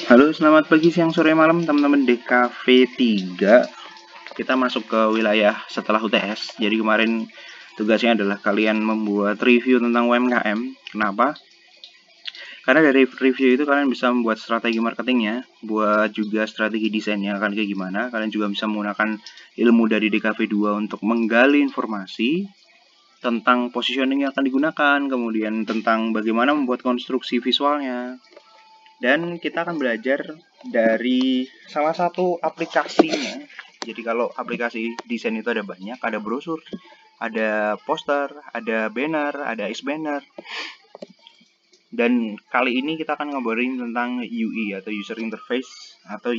Halo, selamat pagi, siang, sore, malam teman-teman DKV 3. Kita masuk ke wilayah setelah UTS. Jadi kemarin tugasnya adalah kalian membuat review tentang UMKM. Kenapa? Karena dari review itu kalian bisa membuat strategi marketingnya, buat juga strategi desainnya akan kayak gimana. Kalian juga bisa menggunakan ilmu dari DKV 2 untuk menggali informasi tentang positioning yang akan digunakan, kemudian tentang bagaimana membuat konstruksi visualnya. Dan kita akan belajar dari salah satu aplikasinya. Jadi kalau aplikasi desain itu ada banyak, ada brosur, ada poster, ada banner, ada banner. Dan kali ini kita akan ngobrolin tentang UI atau user interface atau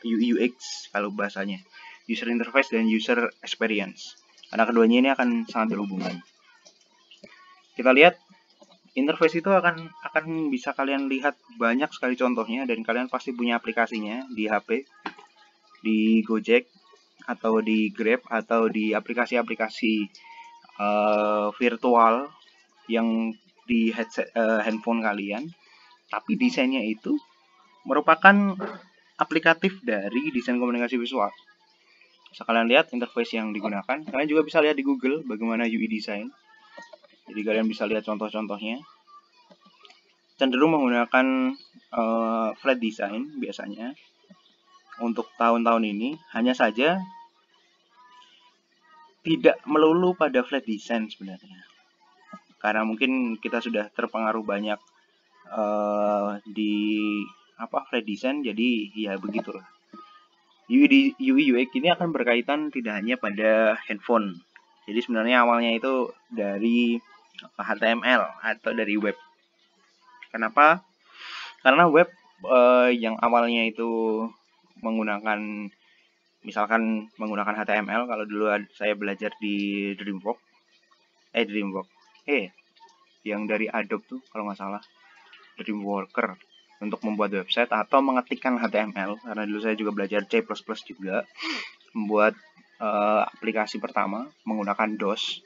UI UX kalau bahasanya. User interface dan user experience. Karena keduanya ini akan sangat berhubungan. Kita lihat interface itu akan bisa kalian lihat banyak sekali contohnya, dan kalian pasti punya aplikasinya di HP, di Gojek, atau di Grab, atau di aplikasi-aplikasi virtual yang di headset handphone kalian. Tapi desainnya itu merupakan aplikatif dari desain komunikasi visual. Bisa kalian lihat interface yang digunakan. Kalian juga bisa lihat di Google bagaimana UI design. Jadi kalian bisa lihat contoh-contohnya. Cenderung menggunakan flat design biasanya untuk tahun-tahun ini. Hanya saja tidak melulu pada flat design sebenarnya, karena mungkin kita sudah terpengaruh banyak di flat design, jadi ya begitulah. UI UX ini akan berkaitan tidak hanya pada handphone. Jadi sebenarnya awalnya itu dari HTML atau dari web. Kenapa? Karena web yang awalnya itu menggunakan, misalkan menggunakan HTML. Kalau dulu saya belajar di DreamWorks, yang dari Adobe tuh kalau nggak salah, Dreamworker, untuk membuat website atau mengetikkan HTML. Karena dulu saya juga belajar C++ juga, membuat aplikasi pertama menggunakan DOS.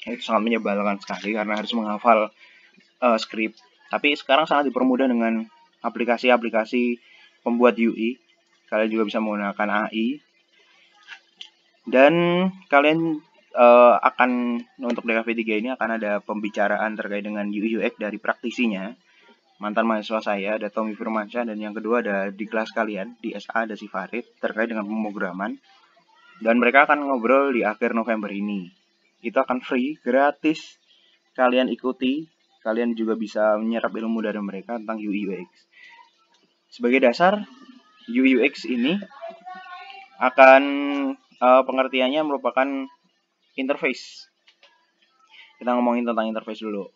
Itu sangat menyebalkan sekali karena harus menghafal script. Tapi sekarang sangat dipermudah dengan aplikasi-aplikasi pembuat UI. Kalian juga bisa menggunakan AI. Dan kalian akan, untuk DKV 3 ini akan ada pembicaraan terkait dengan UI UX dari praktisinya, mantan mahasiswa saya, ada Tommy Firmansyah, dan yang kedua ada di kelas kalian, di SA ada si Farid, terkait dengan pemrograman. Dan mereka akan ngobrol di akhir November ini. Itu akan free, gratis. Kalian ikuti, kalian juga bisa menyerap ilmu dari mereka tentang UI UX. Sebagai dasar, UI UX ini akan pengertiannya merupakan interface. Kita ngomongin tentang interface dulu.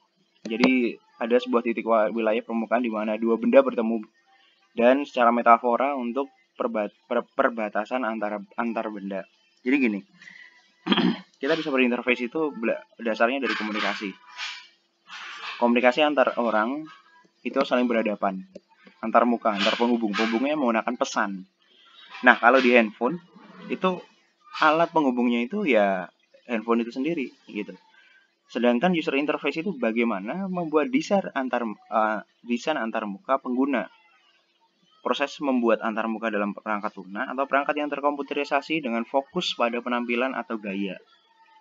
Jadi ada sebuah titik wilayah permukaan di mana dua benda bertemu, dan secara metafora untuk perbatasan antar benda. Jadi gini, kita bisa berinterface itu dasarnya dari komunikasi. Komunikasi antar orang itu saling berhadapan, antar muka, antar penghubung. Penghubungnya menggunakan pesan. Nah, kalau di handphone itu alat penghubungnya itu ya handphone itu sendiri gitu. Sedangkan user interface itu bagaimana membuat desain antar muka pengguna. Proses membuat antar muka dalam perangkat lunak atau perangkat yang terkomputerisasi dengan fokus pada penampilan atau gaya.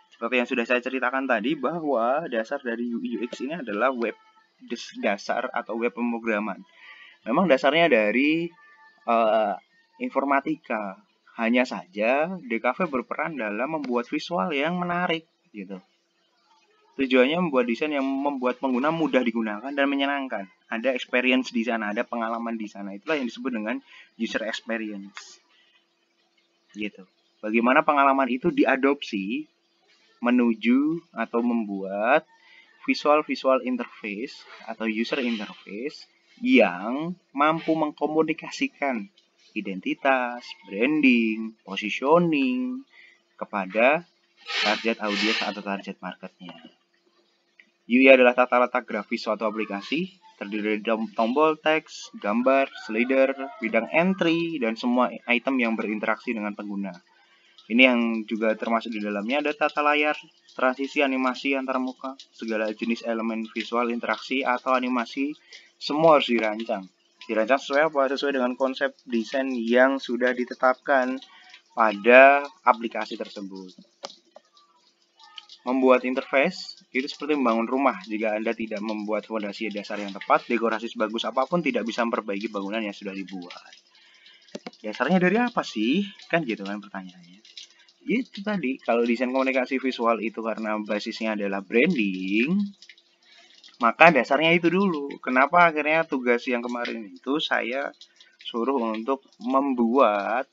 Seperti yang sudah saya ceritakan tadi, bahwa dasar dari UI UX ini adalah web dasar atau web pemrograman. Memang dasarnya dari informatika. Hanya saja DKV berperan dalam membuat visual yang menarik gitu. Tujuannya membuat desain yang membuat pengguna mudah digunakan dan menyenangkan. Ada experience di sana, ada pengalaman di sana. Itulah yang disebut dengan user experience. Gitu. Bagaimana pengalaman itu diadopsi menuju atau membuat visual interface atau user interface yang mampu mengkomunikasikan identitas, branding, positioning kepada target audiens atau target marketnya. UI adalah tata letak grafis suatu aplikasi, terdiri dari tombol teks, gambar, slider, bidang entry, dan semua item yang berinteraksi dengan pengguna. Ini yang juga termasuk di dalamnya ada tata layar, transisi animasi antar muka, segala jenis elemen visual interaksi atau animasi, semua harus dirancang. Dirancang sesuai apa? Sesuai dengan konsep desain yang sudah ditetapkan pada aplikasi tersebut. Membuat interface itu seperti membangun rumah. Jika Anda tidak membuat fondasi dasar yang tepat, dekorasi sebagus apapun tidak bisa memperbaiki bangunan yang sudah dibuat. Dasarnya dari apa sih? Kan gitu kan pertanyaannya. Itu tadi, kalau desain komunikasi visual itu karena basisnya adalah branding, maka dasarnya itu dulu. Kenapa akhirnya tugas yang kemarin itu saya suruh untuk membuat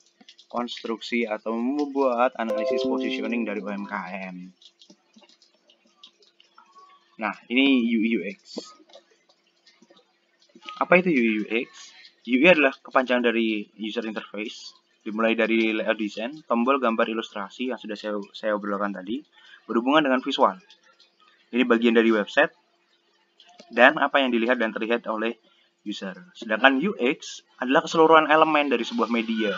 konstruksi atau membuat analisis positioning dari UMKM. Nah, ini UI UX. Apa itu UI UX? UI adalah kepanjangan dari user interface, dimulai dari layout design, tombol, gambar, ilustrasi yang sudah saya obrolkan tadi, berhubungan dengan visual. Ini bagian dari website dan apa yang dilihat dan terlihat oleh user. Sedangkan UX adalah keseluruhan elemen dari sebuah media.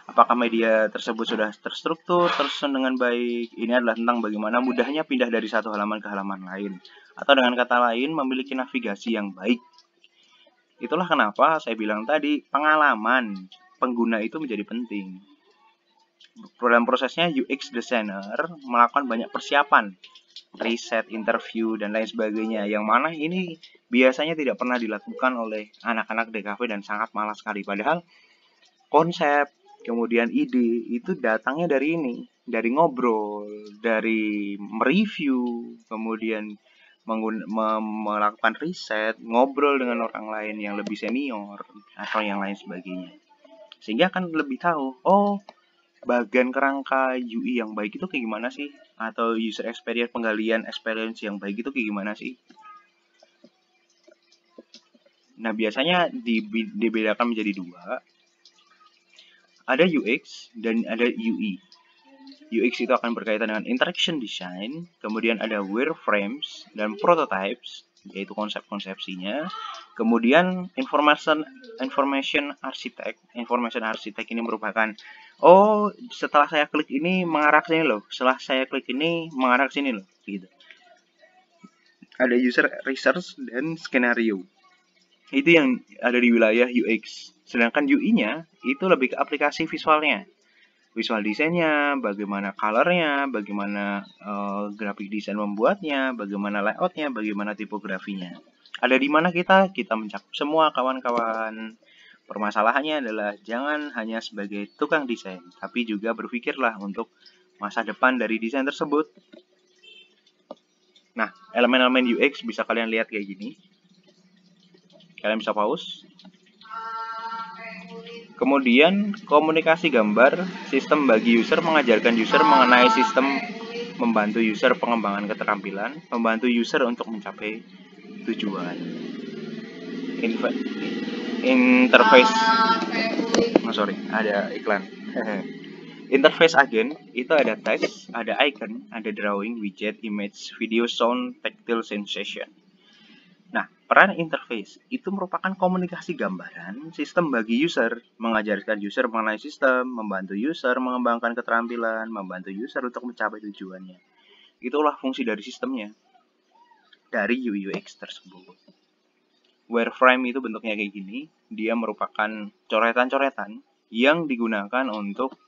Apakah media tersebut sudah terstruktur, tersusun dengan baik? Ini adalah tentang bagaimana mudahnya pindah dari satu halaman ke halaman lain. Atau dengan kata lain, memiliki navigasi yang baik. Itulah kenapa saya bilang tadi, pengalaman pengguna itu menjadi penting. Dalam prosesnya, UX designer melakukan banyak persiapan, riset, interview, dan lain sebagainya. Yang mana ini biasanya tidak pernah dilakukan oleh anak-anak DKV dan sangat malas sekali. Padahal konsep, kemudian ide itu datangnya dari ini, dari ngobrol, dari mereview, kemudian melakukan riset, ngobrol dengan orang lain yang lebih senior atau yang lain sebagainya. Sehingga akan lebih tahu, oh, bagian kerangka UI yang baik itu kayak gimana sih? Atau user experience, penggalian experience yang baik itu kayak gimana sih? Nah, biasanya dibedakan menjadi dua. Ada UX dan ada UI. UX itu akan berkaitan dengan interaction design, kemudian ada wireframes dan prototypes, yaitu konsep-konsepsinya. Kemudian information architect. Information architect ini merupakan, oh, setelah saya klik ini mengarah ke sini loh, setelah saya klik ini mengarah ke sini loh, gitu. Ada user research dan skenario. Itu yang ada di wilayah UX. Sedangkan UI-nya itu lebih ke aplikasi visualnya. Visual desainnya, bagaimana colornya, bagaimana grafik desain membuatnya, bagaimana layoutnya, bagaimana tipografinya. Ada di mana kita mencakup semua kawan-kawan. Permasalahannya adalah jangan hanya sebagai tukang desain, tapi juga berpikirlah untuk masa depan dari desain tersebut. Nah, elemen-elemen UX bisa kalian lihat kayak gini. Kalian bisa pause. Kemudian komunikasi gambar, sistem bagi user, mengajarkan user mengenai sistem, membantu user pengembangan keterampilan, membantu user untuk mencapai tujuan. Interface, ada iklan. Interface agen itu ada text, ada icon, ada drawing, widget, image, video, sound, tactile sensation. Nah, peran interface itu merupakan komunikasi gambaran sistem bagi user, mengajarkan user mengenai sistem, membantu user mengembangkan keterampilan, membantu user untuk mencapai tujuannya. Itulah fungsi dari sistemnya, dari UI UX tersebut. Wireframe itu bentuknya kayak gini, dia merupakan coretan-coretan yang digunakan untuk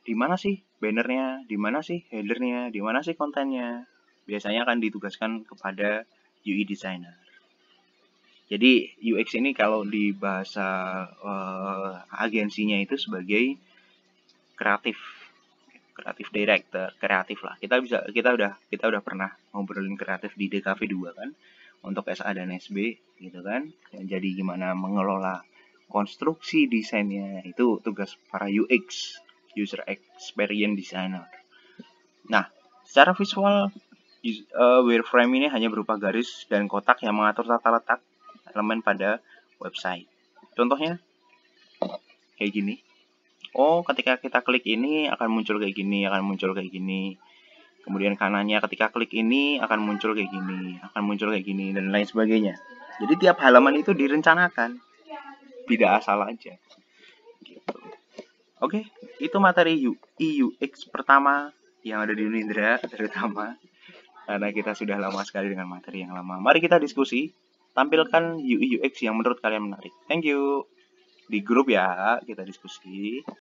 di mana sih bannernya, di mana sih headernya, di mana sih kontennya. Biasanya akan ditugaskan kepada UI designer. Jadi UX ini kalau di bahasa agensinya itu sebagai kreatif director, kreatif lah. Kita udah pernah ngobrolin kreatif di DKV 2 kan, untuk SA dan SB gitu kan. Jadi gimana mengelola konstruksi desainnya, itu tugas para UX, user experience designer. Nah, secara visual wireframe ini hanya berupa garis dan kotak yang mengatur tata letak elemen pada website. Contohnya kayak gini. Oh, ketika kita klik ini akan muncul kayak gini, akan muncul kayak gini. Kemudian kanannya ketika klik ini akan muncul kayak gini, akan muncul kayak gini, dan lain sebagainya. Jadi tiap halaman itu direncanakan, tidak asal aja. Gitu. Oke, itu materi UX pertama yang ada di Unindra terutama. Karena kita sudah lama sekali dengan materi yang lama. Mari kita diskusi. tampilkan UI UX yang menurut kalian menarik. Thank you. Di grup ya, kita diskusi.